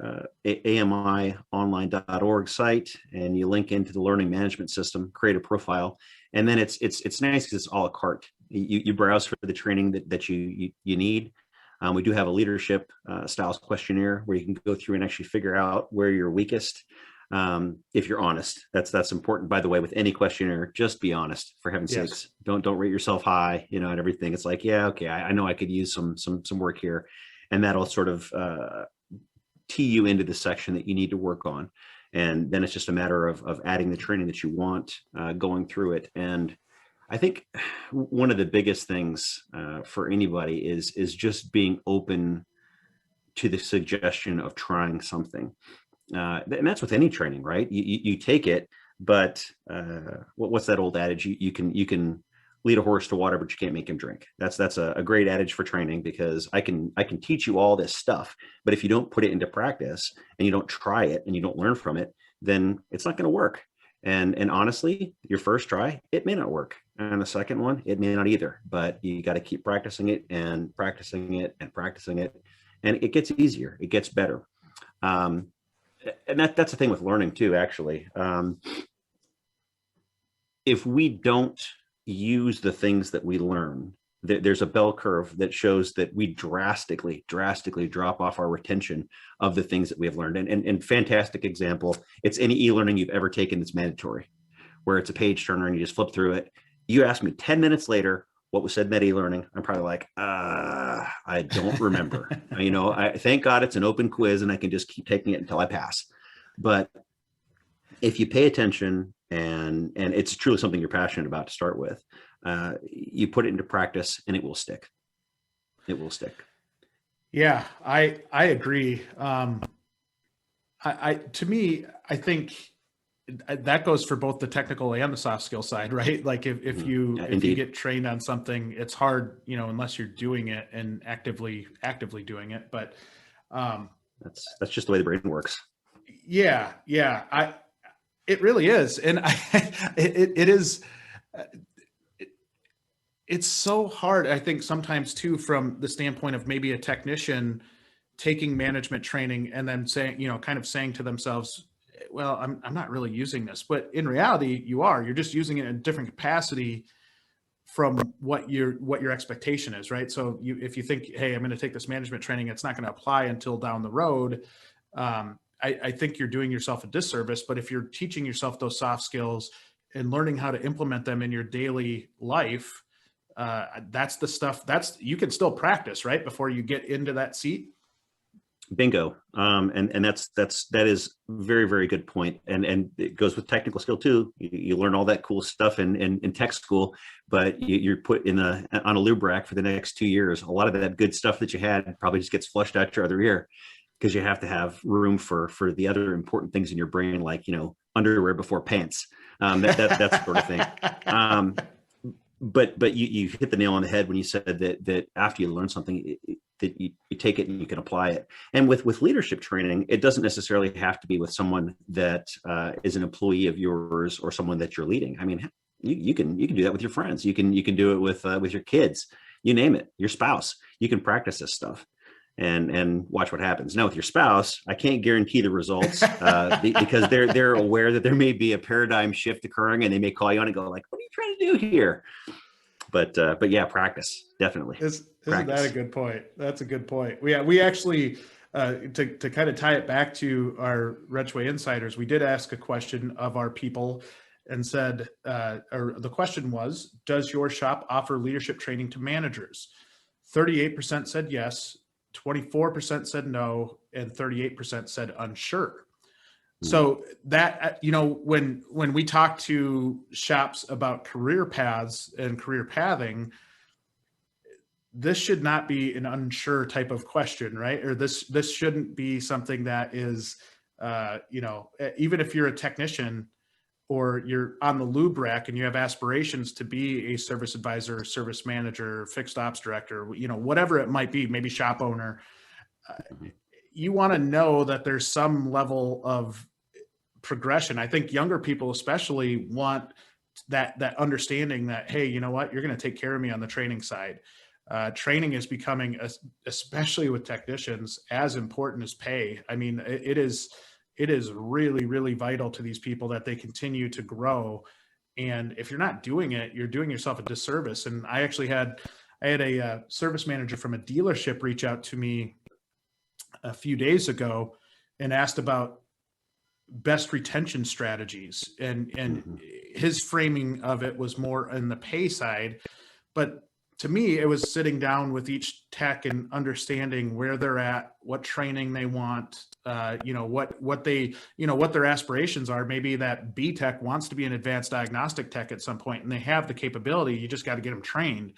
amionline.org site, and you link into the learning management system, create a profile, and then it's nice because it's a la carte. You browse for the training that you need. We do have a leadership styles questionnaire where you can go through and actually figure out where you're weakest. If you're honest, that's important. By the way, with any questionnaire, just be honest, for heaven's sakes. Don't rate yourself high, and everything. It's like, yeah, okay, I know I could use some work here, and that'll sort of tee you into the section that you need to work on. And then it's just a matter of adding the training that you want, going through it. And I think one of the biggest things for anybody is just being open to the suggestion of trying something. And that's with any training, right? You take it, but what's that old adage? You can lead a horse to water, but you can't make him drink. That's a great adage for training, because I can teach you all this stuff, but if you don't put it into practice and you don't try it and you don't learn from it, then it's not going to work. And honestly, your first try, it may not work. And the second one, it may not either, but you got to keep practicing it and practicing it and practicing it. And it gets easier. It gets better. And that's the thing with learning too, actually. If we don't use the things that we learn, there's a bell curve that shows that we drastically drop off our retention of the things that we have learned. And fantastic example, it's any e-learning you've ever taken that's mandatory, where it's a page turner and you just flip through it. You ask me 10 minutes later what was said in that e-learning, I'm probably like, I don't remember. Thank God it's an open quiz and I can just keep taking it until I pass. But if you pay attention and it's truly something you're passionate about to start with, you put it into practice and it will stick. It will stick. Yeah, I agree. To me, I think that goes for both the technical and the soft skill side, right? Like if you get trained on something, it's hard, unless you're doing it and actively doing it. But that's just the way the brain works. Yeah. It really is. And it is, it's so hard, I think, sometimes too, from the standpoint of maybe a technician taking management training and then saying, kind of saying to themselves, well, I'm not really using this, but in reality you're just using it in a different capacity from what your expectation is, right? So if you think, hey, I'm going to take this management training, it's not going to apply until down the road. I think you're doing yourself a disservice. But if you're teaching yourself those soft skills and learning how to implement them in your daily life, that's the stuff you can still practice, right, before you get into that seat. Bingo. And that is very, very good point. And it goes with technical skill too. You learn all that cool stuff in tech school, but you're put on a lube rack for the next 2 years. A lot of that good stuff that you had probably just gets flushed out your other ear, because you have to have room for the other important things in your brain, like, underwear before pants, that sort of thing. But you hit the nail on the head when you said that after you learn something, that you take it and you can apply it. And with leadership training, it doesn't necessarily have to be with someone that is an employee of yours or someone that you're leading. I mean, you can do that with your friends. You can do it with your kids, you name it, your spouse. You can practice this stuff. and watch what happens. Now with your spouse, I can't guarantee the results because they're aware that there may be a paradigm shift occurring, and they may call you on and go like, "What are you trying to do here?" But yeah, practice, definitely. Isn't that a good point? That's a good point. We actually, to kind of tie it back to our WrenchWay insiders, we did ask a question of our people and said, or the question was, does your shop offer leadership training to managers? 38% said yes, 24% said no, and 38% said unsure. So that, when we talk to shops about career paths and career pathing, this should not be an unsure type of question, right? Or this shouldn't be something that is, even if you're a technician or you're on the lube rack and you have aspirations to be a service advisor, service manager, fixed ops director, whatever it might be, maybe shop owner, you want to know that there's some level of progression. I think younger people especially want that understanding that, hey, you know what, you're going to take care of me on the training side. Training is becoming, especially with technicians, as important as pay. I mean, it is really, really vital to these people that they continue to grow. And if you're not doing it, you're doing yourself a disservice. And I actually had a service manager from a dealership reach out to me a few days ago and asked about best retention strategies. And his framing of it was more on the pay side. But to me, it was sitting down with each tech and understanding where they're at, what training they want, what their aspirations are. Maybe that B tech wants to be an advanced diagnostic tech at some point, and they have the capability. You just got to get them trained.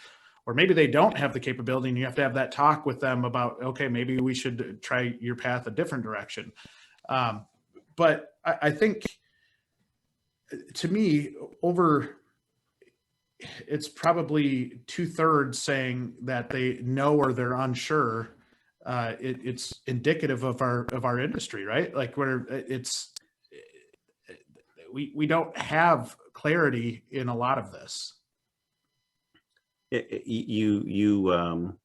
Or maybe they don't have the capability, and you have to have that talk with them about, okay, maybe we should try your path a different direction. But I think, to me, it's probably 2/3 saying that they know or they're unsure. It's indicative of our industry, right? Like we don't have clarity in a lot of this. You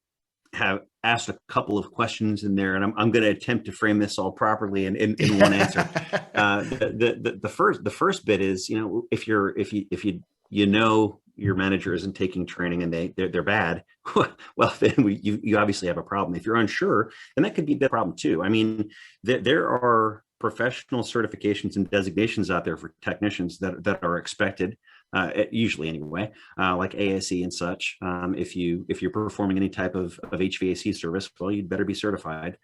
have asked a couple of questions in there, and I'm going to attempt to frame this all properly in one answer. The first bit is, if you know your manager isn't taking training and they're bad, well, then you obviously have a problem. If you're unsure, and that could be a big problem too. I mean, there are professional certifications and designations out there for technicians that are expected, usually anyway, like ASE and such. If you're performing any type of HVAC service, well, you'd better be certified.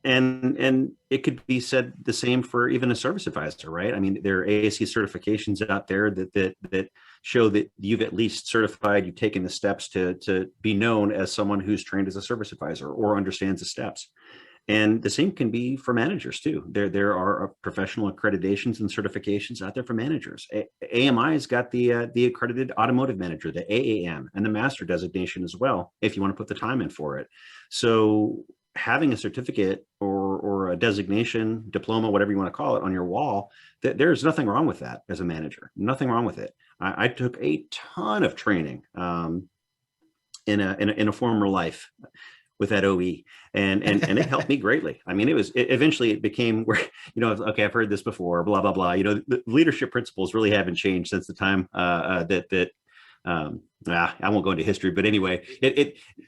And it could be said the same for even a service advisor, right? I mean, there are ASE certifications out there that show that you've at least certified, you've taken the steps to be known as someone who's trained as a service advisor or understands the steps. And the same can be for managers too. There are professional accreditations and certifications out there for managers. AMI's got the accredited automotive manager, the AAM, and the master designation as well, if you want to put the time in for it. So having a certificate or a designation, diploma, whatever you want to call it, on your wall, there's nothing wrong with that as a manager. Nothing wrong with it. I took a ton of training in a former life with that OE, and it helped me greatly. I mean, eventually it became where, okay, I've heard this before, blah, blah, blah. The leadership principles really haven't changed since the time I won't go into history, but anyway,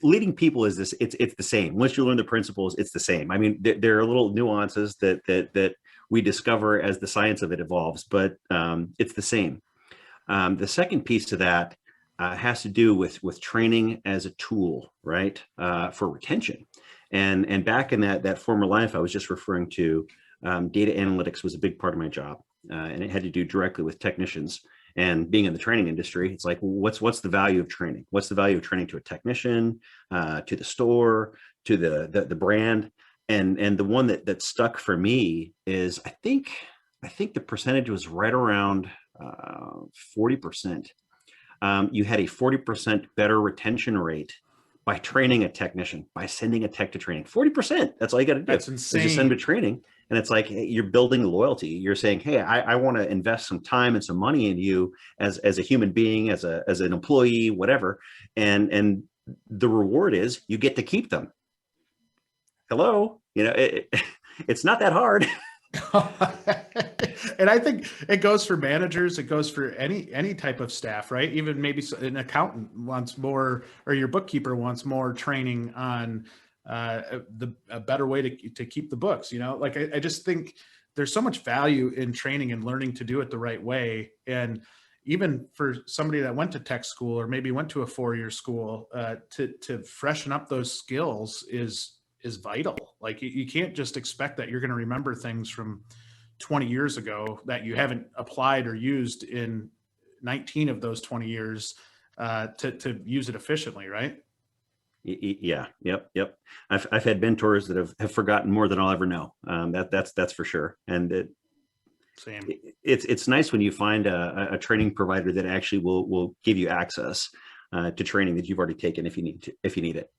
leading people is this, it's the same. Once you learn the principles, it's the same. I mean, there are little nuances that we discover as the science of it evolves, but it's the same. The second piece to that has to do with training as a tool, right? For retention. And back in that former life I was just referring to, data analytics was a big part of my job. And it had to do directly with technicians. And being in the training industry, it's like, what's the value of training? What's the value of training to a technician, to the store, to the brand? And the one that stuck for me is, I think the percentage was right around 40%. You had a 40% better retention rate by training a technician, by sending a tech to training. 40%. That's all you got to do. That's insane. Just send them to training. And it's like, hey, you're building loyalty. You're saying, hey, I want to invest some time and some money in you as a human being, as an employee, whatever. And the reward is you get to keep them. hello, it's not that hard. And I think it goes for managers, it goes for any type of staff, right? Even maybe an accountant wants more, or your bookkeeper wants more training on a better way to keep the books. Like I just think there's so much value in training and learning to do it the right way. And even for somebody that went to tech school or maybe went to a 4-year school, to freshen up those skills is vital. Like you can't just expect that you're going to remember things from 20 years ago that you haven't applied or used in 19 of those 20 years to use it efficiently, right? Yeah. Yep. I've had mentors that have forgotten more than I'll ever know. That's for sure. And Same. It's nice when you find a training provider that actually will give you access to training that you've already taken if you need it.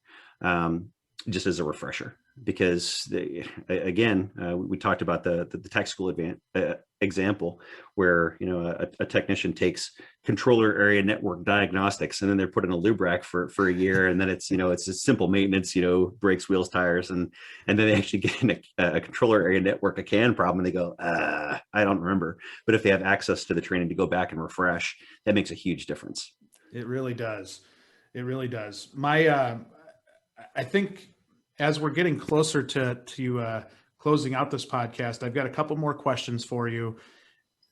Just as a refresher, because we talked about the tech school example where a technician takes controller area network diagnostics and then they're put in a lube rack for a year, and then it's a simple maintenance, brakes, wheels, tires, and then they actually get in a controller area network a CAN problem and they go, I don't remember. But if they have access to the training to go back and refresh, that makes a huge difference. It really does. It really does. I think as we're getting closer to closing out this podcast, I've got a couple more questions for you.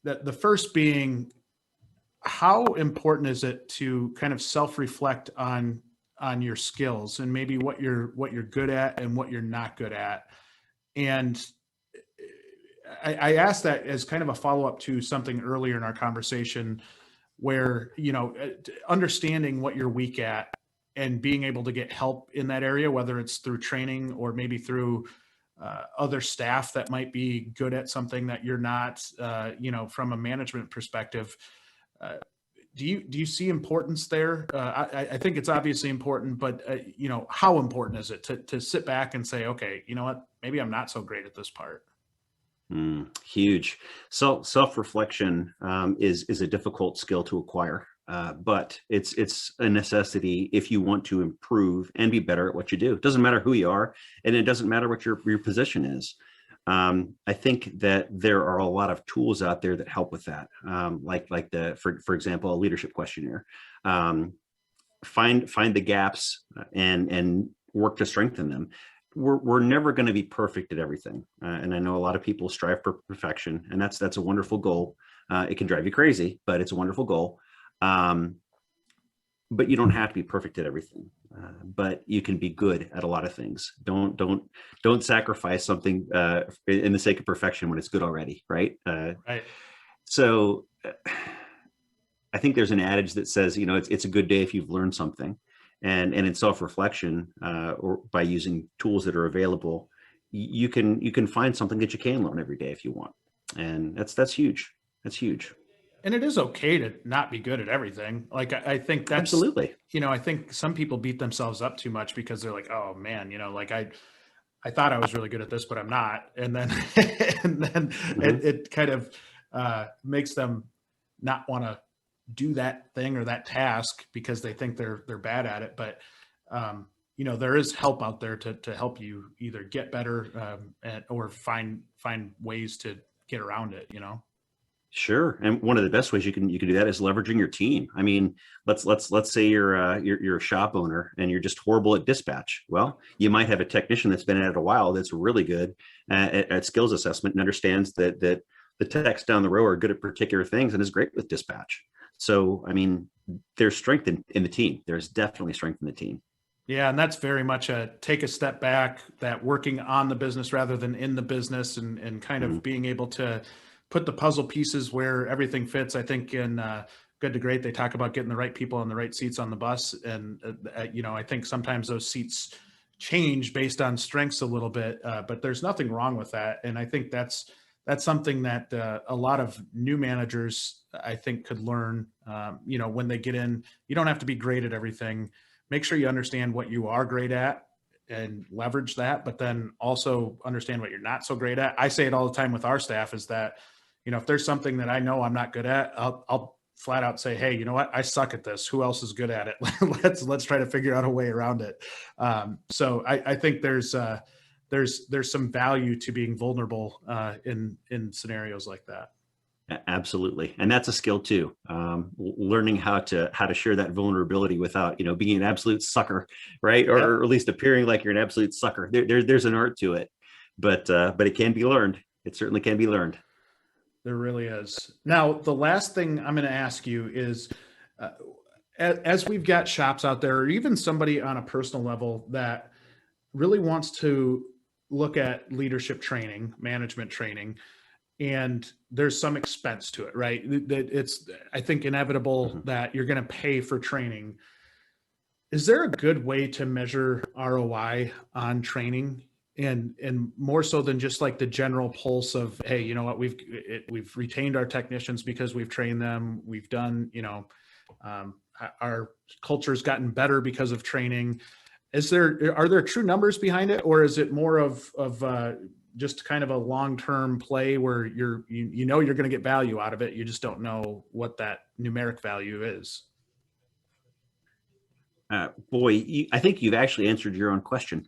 The first being, how important is it to kind of self-reflect on your skills and maybe what you're good at and what you're not good at? And I asked that as kind of a follow-up to something earlier in our conversation where, understanding what you're weak at and being able to get help in that area, whether it's through training or maybe through other staff that might be good at something that you're not, from a management perspective. Do you see importance there? I think it's obviously important, but how important is it to sit back and say, okay, you know what, maybe I'm not so great at this part? Huge. Self-reflection is a difficult skill to acquire. But it's a necessity if you want to improve and be better at what you do. It doesn't matter who you are, and it doesn't matter what your position is. I think that there are a lot of tools out there that help with that, like for example, a leadership questionnaire. Find the gaps and work to strengthen them. We're never going to be perfect at everything, and I know a lot of people strive for perfection, and that's a wonderful goal. It can drive you crazy, but it's a wonderful goal. But you don't have to be perfect at everything, but you can be good at a lot of things. Don't sacrifice something in the sake of perfection when it's good already, right? Right. So I think there's an adage that says, it's a good day if you've learned something, and in self-reflection or by using tools that are available, you can find something that you can learn every day if you want, and that's huge. That's huge. And it is okay to not be good at everything. Like, I think that's absolutely, I think some people beat themselves up too much because they're like, oh man, like I thought I was really good at this, but I'm not. And then, it kind of makes them not want to do that thing or that task because they think they're bad at it. But, there is help out there to help you either get better or find ways to get around it, Sure. And one of the best ways you can do that is leveraging your team. I mean, let's say you're a shop owner and you're just horrible at dispatch. Well, you might have a technician that's been at it a while that's really good at skills assessment and understands that the techs down the row are good at particular things and is great with dispatch. So, I mean, there's strength in the team. There's definitely strength in the team. Yeah, and that's very much a take a step back, that working on the business rather than in the business, and kind of being able to put the puzzle pieces where everything fits. I think in Good to Great, they talk about getting the right people in the right seats on the bus. And, I think sometimes those seats change based on strengths a little bit, but there's nothing wrong with that. And I think that's something that a lot of new managers, I think, could learn, when they get in. You don't have to be great at everything. Make sure you understand what you are great at and leverage that, but then also understand what you're not so great at. I say it all the time with our staff is that, if there's something that I know I'm not good at, I'll flat out say, hey, you know what? I suck at this. Who else is good at it? Let's try to figure out a way around it. So I think there's there's some value to being vulnerable in scenarios like that. Absolutely. And that's a skill too. Learning how to share that vulnerability without, being an absolute sucker, right? Or at least appearing like you're an absolute sucker. There's an art to it, but it can be learned. It certainly can be learned. There really is. Now, the last thing I'm going to ask you is, as we've got shops out there, or even somebody on a personal level that really wants to look at leadership training, management training, and there's some expense to it, right? That it's, I think, inevitable that you're going to pay for training. Is there a good way to measure ROI on training, and more so than just like the general pulse of, hey, you know what, we've retained our technicians because we've trained them, we've done, our culture's gotten better because of training. Are there true numbers behind it, or is it more of just kind of a long-term play where you're going to get value out of it, you just don't know what that numeric value is? I think you've actually answered your own question.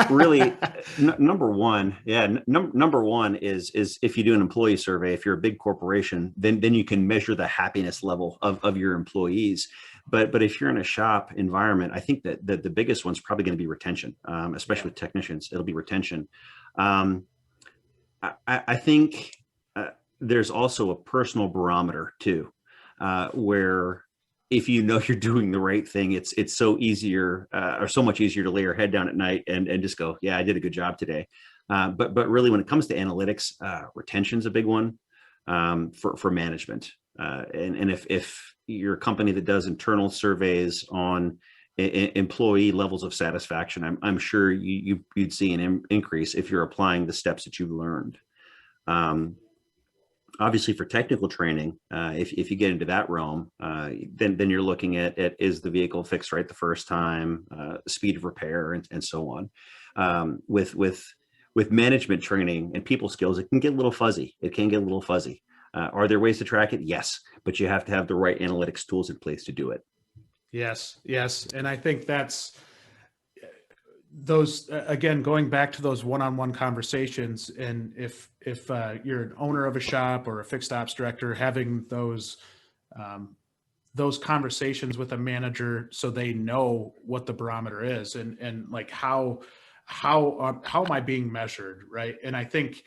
Really, number one is if you do an employee survey, if you're a big corporation, then you can measure the happiness level of your employees. But if you're in a shop environment, I think that the biggest one's probably going to be retention, especially with technicians. It'll be retention. I think there's also a personal barometer too, where if you're doing the right thing, it's so easier or so much easier to lay your head down at night and just go, yeah, I did a good job today. But really, when it comes to analytics, retention's a big one for management. And if you're a company that does internal surveys on employee levels of satisfaction, I'm sure you'd see an increase if you're applying the steps that you've learned. Obviously, for technical training, if you get into that realm, then you're looking at is the vehicle fixed right the first time, speed of repair, and so on. With management training and people skills, it can get a little fuzzy. Are there ways to track it? Yes, but you have to have the right analytics tools in place to do it. Yes. And I think that's those, again, going back to those one-on-one conversations. And if you're an owner of a shop or a fixed ops director, having those conversations with a manager so they know what the barometer is and like how am I being measured, right? And I think,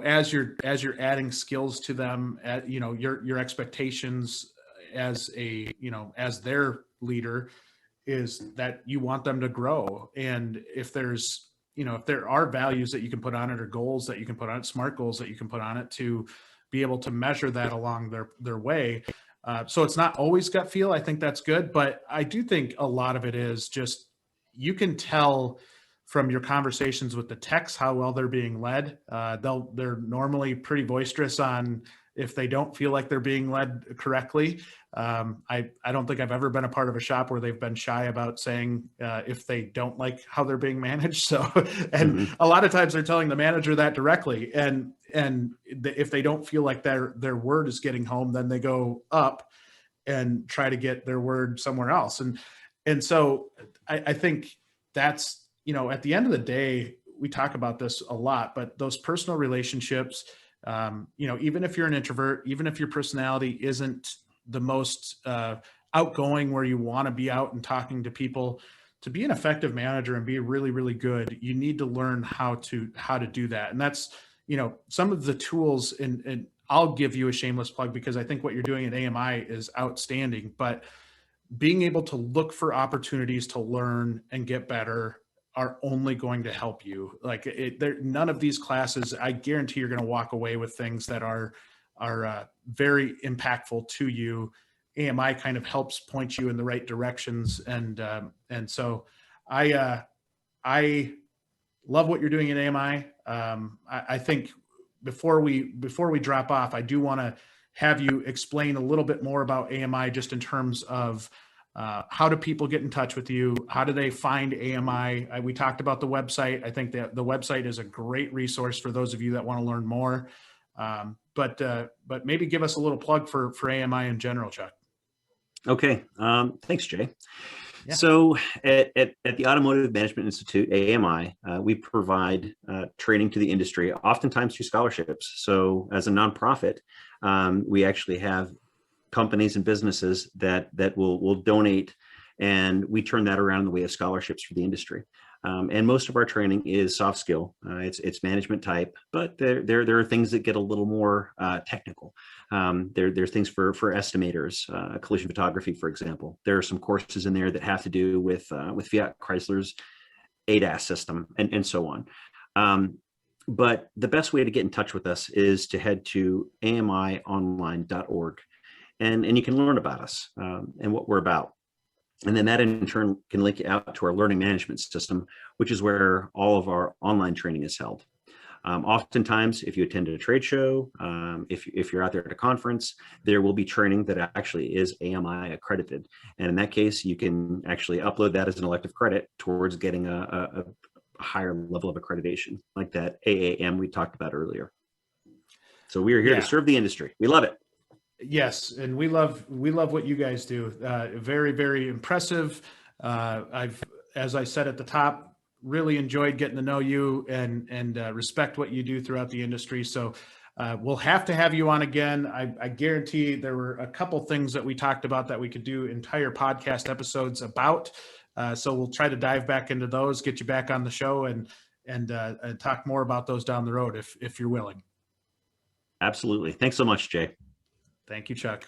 as you're adding skills to them, your expectations as as their leader is that you want them to grow. And if there are values that you can put on it, or goals that you can put on it, SMART goals that you can put on it, to be able to measure that along their way. So it's not always gut feel. I think that's good, but I do think a lot of it is just, you can tell from your conversations with the techs how well they're being led. They're normally pretty boisterous on if they don't feel like they're being led correctly. I don't think I've ever been a part of a shop where they've been shy about saying if they don't like how they're being managed. So, and a lot of times they're telling the manager that directly. And if they don't feel like their word is getting home, then they go up and try to get their word somewhere else. And so I think that's, at the end of the day, we talk about this a lot, but those personal relationships, even if you're an introvert, even if your personality isn't the most outgoing, where you want to be out and talking to people, to be an effective manager and be really, really good, you need to learn how to do that. And that's, some of the tools, and I'll give you a shameless plug because I think what you're doing at AMI is outstanding, but being able to look for opportunities to learn and get better are only going to help you. Like none of these classes, I guarantee you're going to walk away with things that are very impactful to you. AMI kind of helps point you in the right directions. And so I love what you're doing at AMI. I think before we drop off, I do want to have you explain a little bit more about AMI, just in terms of how do people get in touch with you? How do they find AMI? We talked about the website. I think that the website is a great resource for those of you that want to learn more. But maybe give us a little plug for AMI in general, Chuck. Okay. Thanks, Jay. Yeah. So at the Automotive Management Institute, AMI, we provide training to the industry, oftentimes through scholarships. So as a nonprofit, we actually have companies and businesses that will donate, and we turn that around in the way of scholarships for the industry. And most of our training is soft skill. It's management type, but there are things that get a little more technical. There's things for estimators, collision photography, for example. There are some courses in there that have to do with Fiat Chrysler's ADAS system and so on. But the best way to get in touch with us is to head to amionline.org, and you can learn about us and what we're about. And then that in turn can link you out to our learning management system, which is where all of our online training is held. Oftentimes, if you attend a trade show, if you're out there at a conference, there will be training that actually is AMI accredited. And in that case, you can actually upload that as an elective credit towards getting a higher level of accreditation, like that AAM we talked about earlier. So we are here to serve the industry. We love it. Yes, and we love what you guys do. Very, very impressive. As I said at the top, really enjoyed getting to know you and respect what you do throughout the industry. So we'll have to have you on again. I guarantee there were a couple things that we talked about that we could do entire podcast episodes about. So we'll try to dive back into those, get you back on the show, and talk more about those down the road if you're willing. Absolutely. Thanks so much, Jay. Thank you, Chuck.